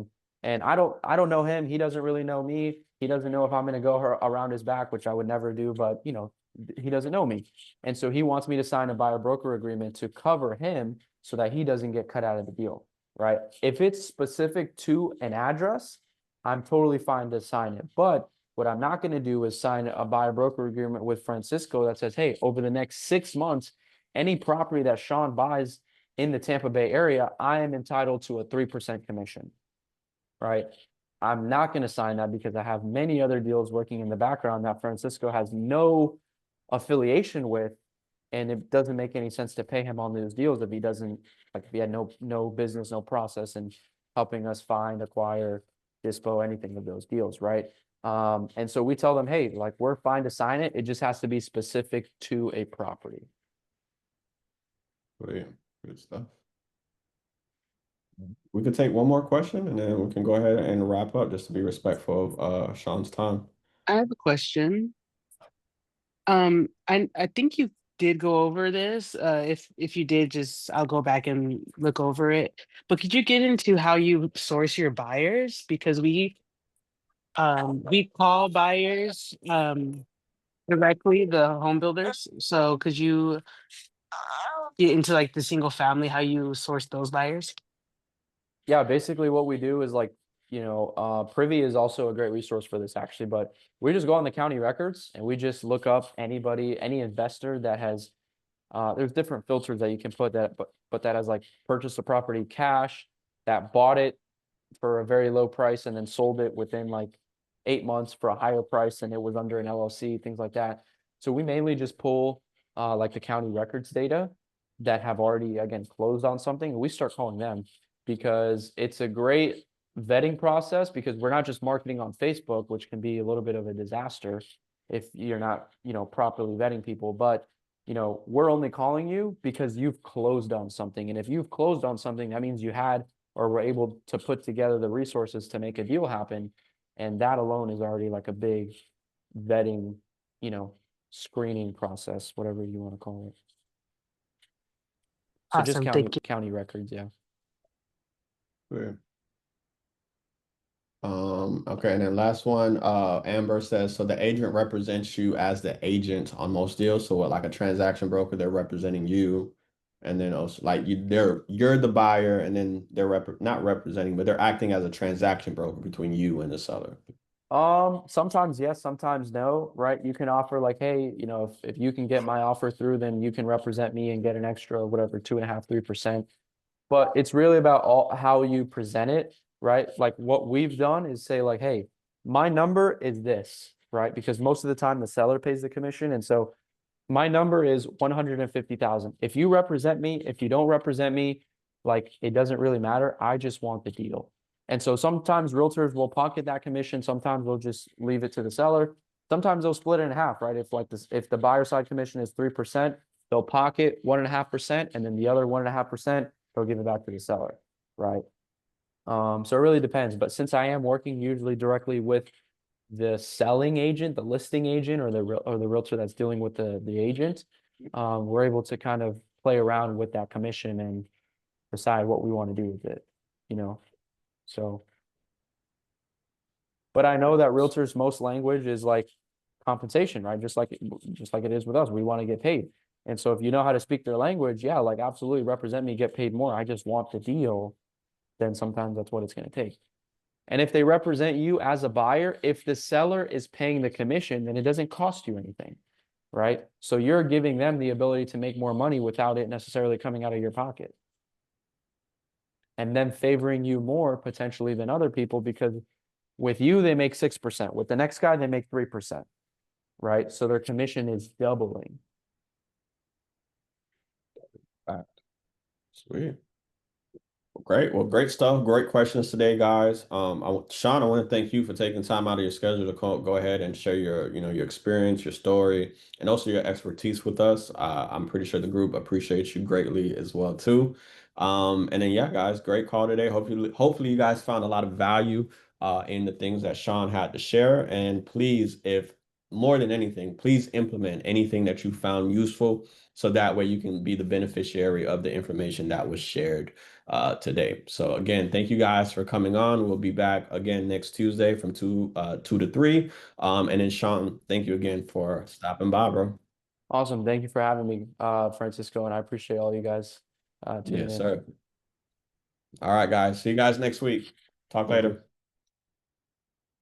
and I don't know him. He doesn't really know me. He doesn't know if I'm going to go around his back, which I would never do, but he doesn't know me. And so he wants me to sign a buyer broker agreement to cover him so that he doesn't get cut out of the deal, right? If it's specific to an address, I'm totally fine to sign it. But what I'm not going to do is sign a buyer broker agreement with Francisco that says, hey, over the next 6 months, any property that Sean buys in the Tampa Bay area, I am entitled to a 3% commission, right? I'm not going to sign that because I have many other deals working in the background that Francisco has no affiliation with, and it doesn't make any sense to pay him on those deals if he doesn't, like if he had no business, no process in helping us find, acquire, dispo anything of those deals, right? And so we tell them, hey, like we're fine to sign it. It just has to be specific to a property. Great. Good stuff. We could take one more question and then we can go ahead and wrap up just to be respectful of Sean's time. I have a question. I think you did go over this. If you did, just I'll go back and look over it. But could you get into how you source your buyers? Because we call buyers directly, the home builders. So could you get into like the single family, how you source those buyers? Yeah, basically what we do is like, Privy is also a great resource for this actually, but we just go on the county records and we just look up any investor that has There's different filters that you can put that, but that as like purchased the property cash, that bought it for a very low price and then sold it within like 8 months for a higher price and it was under an LLC, things like that. So we mainly just pull like the county records data that have already, again, closed on something, and we start calling them because it's a great vetting process, because we're not just marketing on Facebook, which can be a little bit of a disaster if you're not, properly vetting people, but we're only calling you because you've closed on something. And if you've closed on something, that means you had or were able to put together the resources to make a deal happen. And that alone is already like a big vetting, screening process, whatever you want to call it. So just Awesome, thank you. county records, yeah. Weird. Okay, and then last one, Amber says, so the agent represents you as the agent on most deals. So what, like a transaction broker, they're representing you. And then also like you're the buyer, and then they're not representing, but they're acting as a transaction broker between you and the seller. Sometimes yes, sometimes no, right? You can offer like, hey, if you can get my offer through, then you can represent me and get an extra, whatever, 2.5%, 3%. But it's really about how you present it, right? Like what we've done is say like, hey, my number is this, right? Because most of the time the seller pays the commission. And so my number is 150,000. If you represent me, if you don't represent me, like it doesn't really matter. I just want the deal. And so sometimes realtors will pocket that commission. Sometimes they'll just leave it to the seller. Sometimes they'll split it in half, right? If the buyer side commission is 3%, they'll pocket 1.5%, and then the other 1.5%, they'll give it back to the seller, right? So it really depends. But since I am working usually directly with the selling agent, the listing agent, or the realtor that's dealing with the agent, we're able to kind of play around with that commission and decide what we want to do with it, So, but I know that realtors' most language is like compensation, right? Just like it is with us. We want to get paid. And so if you know how to speak their language, yeah, like absolutely represent me, get paid more. I just want the deal. Then sometimes that's what it's going to take. And if they represent you as a buyer, if the seller is paying the commission, then it doesn't cost you anything, right? So you're giving them the ability to make more money without it necessarily coming out of your pocket. And then favoring you more potentially than other people, because with you, they make 6%. With the next guy, they make 3%, right? So their commission is doubling. Sweet. Great. Well, great stuff. Great questions today, guys. Sean, I want to thank you for taking time out of your schedule to go ahead and share your experience, your story, and also your expertise with us. I'm pretty sure the group appreciates you greatly as well too. And then yeah, guys, great call today. Hopefully you guys found a lot of value in the things that Sean had to share. And please, if more than anything, please implement anything that you found useful, so that way you can be the beneficiary of the information that was shared today. So again, thank you guys for coming on. We'll be back again next Tuesday from 2 to 3. And then Sean, thank you again for stopping by, bro. Awesome. Thank you for having me, Francisco, and I appreciate all you guys tuning in. Yes, sir. All right, guys. See you guys next week. Talk later.